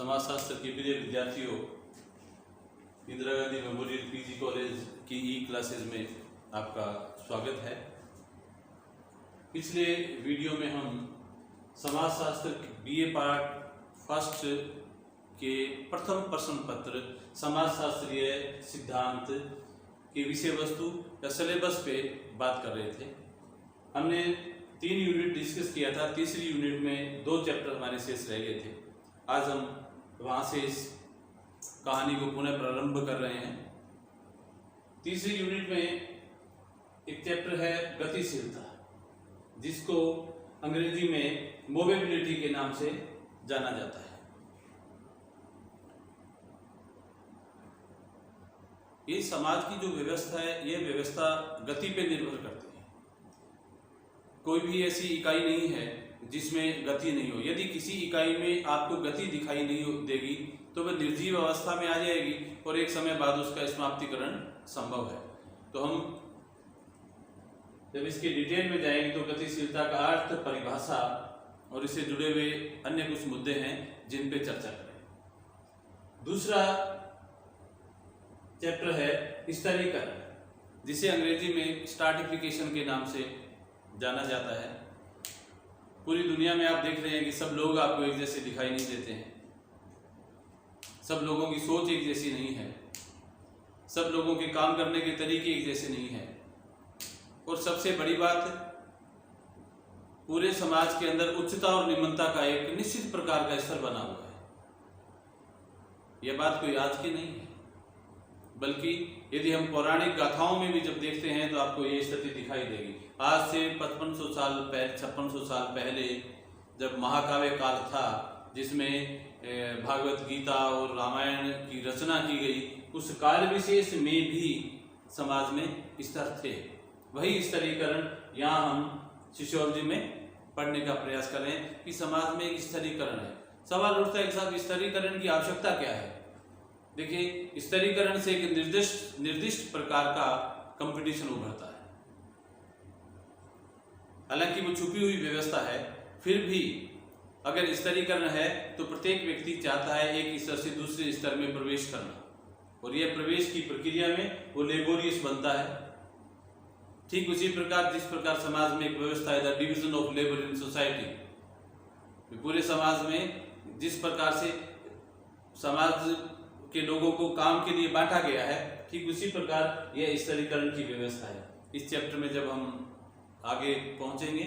समाजशास्त्र के प्रिय विद्यार्थियों, Indira Gandhi memorial PG college की ई क्लासेज में आपका स्वागत है। पिछले वीडियो में हम समाजशास्त्र बीए पार्ट फर्स्ट के प्रथम प्रश्न पत्र समाजशास्त्रीय सिद्धांत के विषय वस्तु या सिलेबस पे बात कर रहे थे। हमने 3 यूनिट डिस्कस किया था। तीसरी यूनिट में 2 चैप्टर हमारे शेष रह गए थे। आज हम वहाँ से इस कहानी को पुनः प्रारंभ कर रहे हैं। तीसरी यूनिट में एक चैप्टर है गतिशीलता, जिसको अंग्रेजी में मोबिलिटी के नाम से जाना जाता है। ये समाज की जो व्यवस्था है, ये व्यवस्था गति पे निर्भर करती है। कोई भी ऐसी इकाई नहीं है जिसमें गति नहीं हो। यदि किसी इकाई में आपको गति दिखाई नहीं देगी तो वह निर्जीव अवस्था में आ जाएगी और एक समय बाद उसका समाप्तिकरण संभव है। तो हम जब इसके डिटेल में जाएंगे तो गतिशीलता का अर्थ, परिभाषा और इससे जुड़े हुए अन्य कुछ मुद्दे हैं जिन पे चर्चा करें। दूसरा चैप्टर है स्तरीकरण, जिसे अंग्रेजी में स्ट्रैटिफिकेशन के नाम से जाना जाता है। पूरी दुनिया में आप देख रहे हैं कि सब लोग आपको एक जैसे दिखाई नहीं देते हैं। सब लोगों की सोच एक जैसी नहीं है। सब लोगों के काम करने के तरीके एक जैसे नहीं है। और सबसे बड़ी बात, पूरे समाज के अंदर उच्चता और निम्नता का एक निश्चित प्रकार का स्तर बना हुआ है। यह बात कोई आज की नहीं है, बल्कि यदि हम पौराणिक गाथाओं में भी जब देखते हैं तो आपको ये स्थिति दिखाई देगी। आज से 5600 साल पहले जब महाकाव्य काल था, जिसमें भागवत गीता और रामायण की रचना की गई, उस काल विशेष में भी समाज में स्तर थे। वही स्तरीकरण यहाँ हम सोशियोलॉजी में पढ़ने का प्रयास कर रहे हैं कि समाज में एक स्तरीकरण है। सवाल उठता है कि साहब स्तरीकरण की आवश्यकता क्या है? देखिए, स्तरीकरण से एक निर्दिष्ट प्रकार का कंपटीशन उभरता है। हालांकि वो छुपी हुई व्यवस्था है, फिर भी अगर स्तरीकरण है तो प्रत्येक व्यक्ति चाहता है एक स्तर से दूसरे स्तर में प्रवेश करना, और यह प्रवेश की प्रक्रिया में वो लेबोरियस बनता है। ठीक उसी प्रकार जिस प्रकार समाज में एक व्यवस्था है, the division of labour in society, पूरे समाज में जिस प्रकार से समाज के लोगों को काम के लिए बांटा गया है, ठीक उसी प्रकार यह स्तरीकरण की व्यवस्था है। इस चैप्टर में जब हम आगे पहुंचेंगे,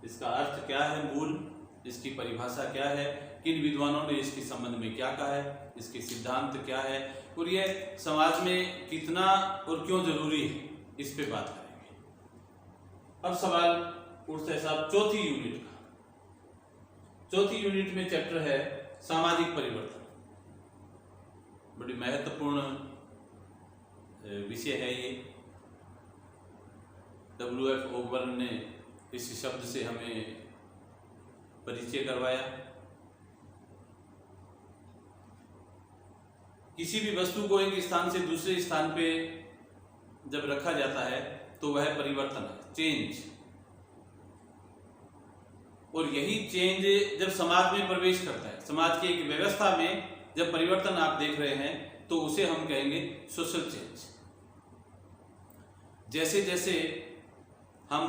इसका अर्थ क्या है, मूल इसकी परिभाषा क्या है, किन विद्वानों ने इसके संबंध में क्या कहा है, इसके सिद्धांत क्या है, और यह समाज में कितना और क्यों जरूरी है, इस पे बात करेंगे। अब सवाल उठता है साहब चौथी यूनिट का। चौथी यूनिट में चैप्टर है सामाजिक परिवर्तन। बड़ी महत्वपूर्ण विषय है ये। W.F. ओकबर्न ने इस शब्द से हमें परिचय करवाया। किसी भी वस्तु को एक स्थान से दूसरे स्थान पे जब रखा जाता है तो वह परिवर्तन है, चेंज। और यही चेंज जब समाज में प्रवेश करता है, समाज की एक व्यवस्था में जब परिवर्तन आप देख रहे हैं, तो उसे हम कहेंगे सोशल चेंज। जैसे जैसे हम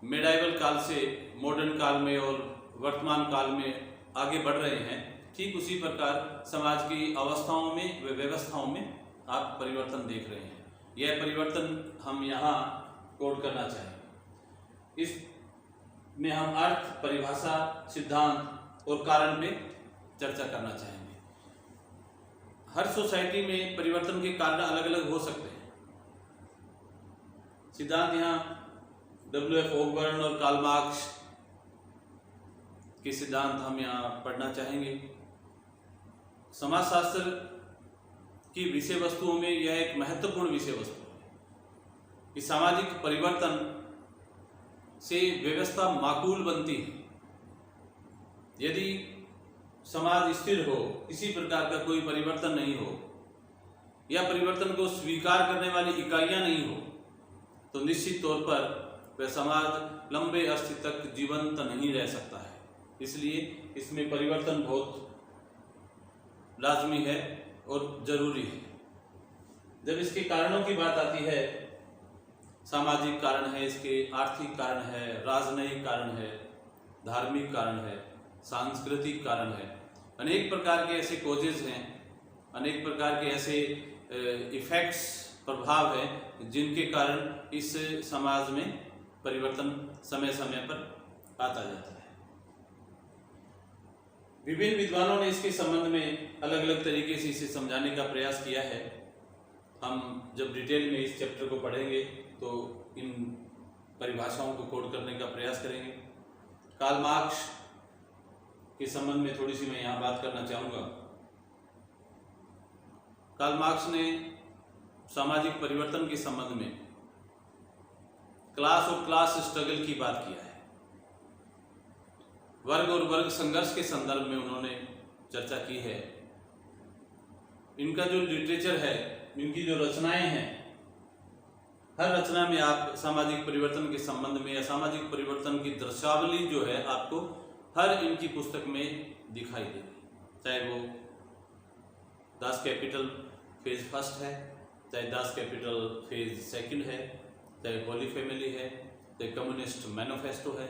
मेडाइवल काल से मॉडर्न काल में और वर्तमान काल में आगे बढ़ रहे हैं, ठीक उसी प्रकार समाज की अवस्थाओं में व व्यवस्थाओं में आप परिवर्तन देख रहे हैं। यह परिवर्तन हम यहाँ कोड करना चाहेंगे। इसमें हम अर्थ, परिभाषा, सिद्धांत और कारण पे चर्चा करना चाहेंगे। हर सोसाइटी में परिवर्तन के कारण अलग अलग हो सकते हैं। सिद्धांत यहाँ W.F. ओकबर्न और कार्ल मार्क्स के सिद्धांत हम यहाँ पढ़ना चाहेंगे। समाजशास्त्र की विषय वस्तुओं में यह एक महत्वपूर्ण विषय वस्तु है कि सामाजिक परिवर्तन से व्यवस्था माकूल बनती है। यदि समाज स्थिर हो, किसी प्रकार का कोई परिवर्तन नहीं हो, या परिवर्तन को स्वीकार करने वाली इकाइयां नहीं हो, तो निश्चित तौर पर वह समाज लंबे अरसे तक जीवंत नहीं रह सकता है। इसलिए इसमें परिवर्तन बहुत लाजमी है और ज़रूरी है। जब इसके कारणों की बात आती है, सामाजिक कारण है, इसके आर्थिक कारण है, राजनयिक कारण है, धार्मिक कारण है, सांस्कृतिक कारण है, अनेक प्रकार के ऐसे कॉजेज हैं, अनेक प्रकार के ऐसे इफेक्ट्स, प्रभाव हैं जिनके कारण इस समाज में परिवर्तन समय समय पर आता जाता है। विभिन्न विद्वानों ने इसके संबंध में अलग अलग तरीके से इसे समझाने का प्रयास किया है। हम जब डिटेल में इस चैप्टर को पढ़ेंगे तो इन परिभाषाओं को कोड करने का प्रयास करेंगे। कार्ल मार्क्स के संबंध में थोड़ी सी मैं यहाँ बात करना चाहूँगा। कार्ल मार्क्स ने सामाजिक परिवर्तन के संबंध में क्लास और क्लास स्ट्रगल की बात किया है। वर्ग और वर्ग संघर्ष के संदर्भ में उन्होंने चर्चा की है। इनका जो लिटरेचर है, इनकी जो रचनाएं हैं, हर रचना में आप सामाजिक परिवर्तन के संबंध में या सामाजिक परिवर्तन की दृश्यावली जो है आपको हर इनकी पुस्तक में दिखाई देगी। चाहे वो दास कैपिटल फेज फर्स्ट है, चाहे दास कैपिटल फेज सेकंड है, चाहे होली फैमिली है, चाहे कम्युनिस्ट मैनिफेस्टो है,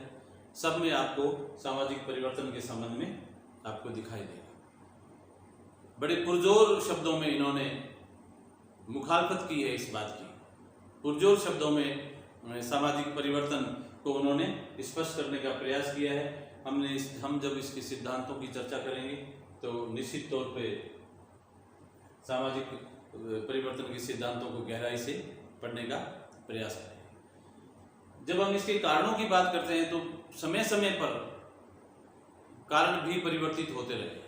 सब में आपको सामाजिक परिवर्तन के संबंध में आपको दिखाई देगा। बड़े पुरजोर शब्दों में इन्होंने मुखालफत की है इस बात की। पुरजोर शब्दों में सामाजिक परिवर्तन को उन्होंने स्पष्ट करने का प्रयास किया है। हम जब इसके सिद्धांतों की चर्चा करेंगे तो निश्चित तौर पे सामाजिक परिवर्तन के सिद्धांतों को गहराई से पढ़ने का प्रयास करेंगे। जब हम इसके कारणों की बात करते हैं तो समय समय पर कारण भी परिवर्तित होते रहे।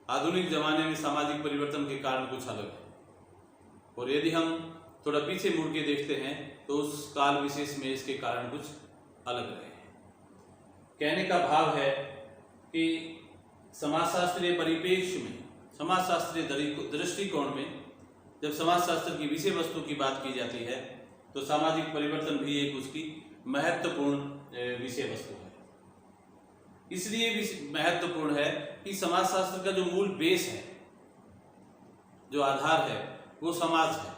आधुनिक जमाने में सामाजिक परिवर्तन के कारण कुछ अलग है, और यदि हम थोड़ा पीछे मुड़ के देखते हैं तो उस काल विशेष में इसके कारण कुछ अलग रहे। कहने का भाव है कि समाजशास्त्रीय परिप्रेक्ष्य में, समाजशास्त्रीय दृष्टिकोण में जब समाजशास्त्र की विषय वस्तु की बात की जाती है तो सामाजिक परिवर्तन भी एक उसकी महत्वपूर्ण विषय वस्तु है। इसलिए महत्वपूर्ण है कि समाजशास्त्र का जो मूल बेस है, जो आधार है, वो समाज है,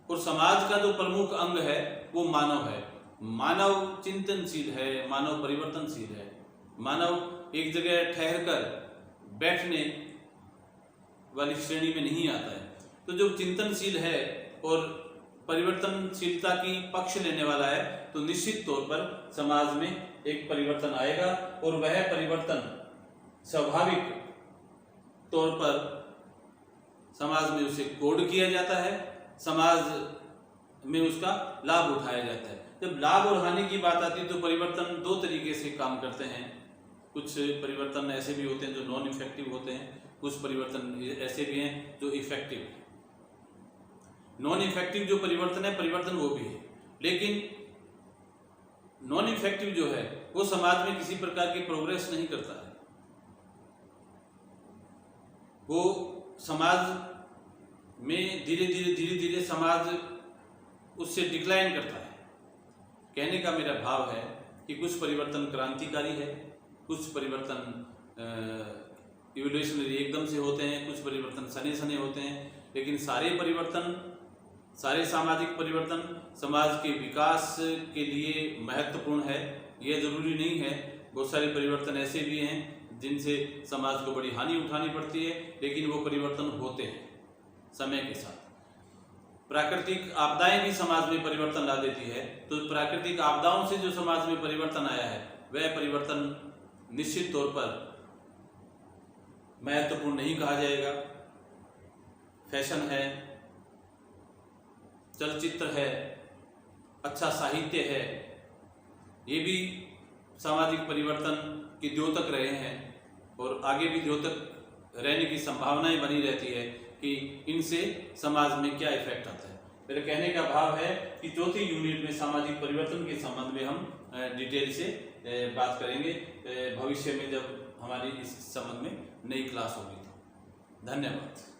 और समाज का जो प्रमुख अंग है वो मानव है। मानव चिंतनशील है, मानव परिवर्तनशील है। मानव एक जगह ठहरकर बैठने वाली श्रेणी में नहीं आता है। तो जो चिंतनशील है और परिवर्तनशीलता की पक्ष लेने वाला है तो निश्चित तौर पर समाज में एक परिवर्तन आएगा, और वह परिवर्तन स्वाभाविक तौर पर समाज में उसे कोड किया जाता है, समाज में उसका लाभ उठाया जाता है। जब लाभ और हानि की बात आती है तो परिवर्तन दो तरीके से काम करते हैं। कुछ परिवर्तन ऐसे भी होते हैं जो नॉन इफेक्टिव होते हैं, कुछ परिवर्तन ऐसे भी हैं जो इफेक्टिव है। नॉन इफेक्टिव जो परिवर्तन है, परिवर्तन वो भी है, लेकिन नॉन इफेक्टिव जो है वो समाज में किसी प्रकार की प्रोग्रेस नहीं करता है। वो समाज में धीरे धीरे समाज उससे डिक्लाइन करता है। कहने का मेरा भाव है कि कुछ परिवर्तन क्रांतिकारी है, कुछ परिवर्तन इवोल्यूशनरी एकदम से होते हैं, कुछ परिवर्तन सने सने होते हैं, लेकिन सारे परिवर्तन, सारे सामाजिक परिवर्तन समाज के विकास के लिए महत्वपूर्ण है, यह जरूरी नहीं है। बहुत सारे परिवर्तन ऐसे भी हैं जिनसे समाज को बड़ी हानि उठानी पड़ती है, लेकिन वो परिवर्तन होते हैं समय के साथ। प्राकृतिक आपदाएं भी समाज में परिवर्तन ला देती है, तो प्राकृतिक आपदाओं से जो समाज में परिवर्तन आया है वह परिवर्तन निश्चित तौर पर महत्वपूर्ण नहीं कहा जाएगा। फैशन है, चलचित्र है, अच्छा साहित्य है, ये भी सामाजिक परिवर्तन के द्योतक रहे हैं और आगे भी द्योतक रहने की संभावनाएं बनी रहती है कि इनसे समाज में क्या इफेक्ट आता है। मेरे कहने का भाव है कि चौथी यूनिट में सामाजिक परिवर्तन के संबंध में हम डिटेल से बात करेंगे भविष्य में, जब हमारी इस संबंध में नई क्लास होगी। तो धन्यवाद।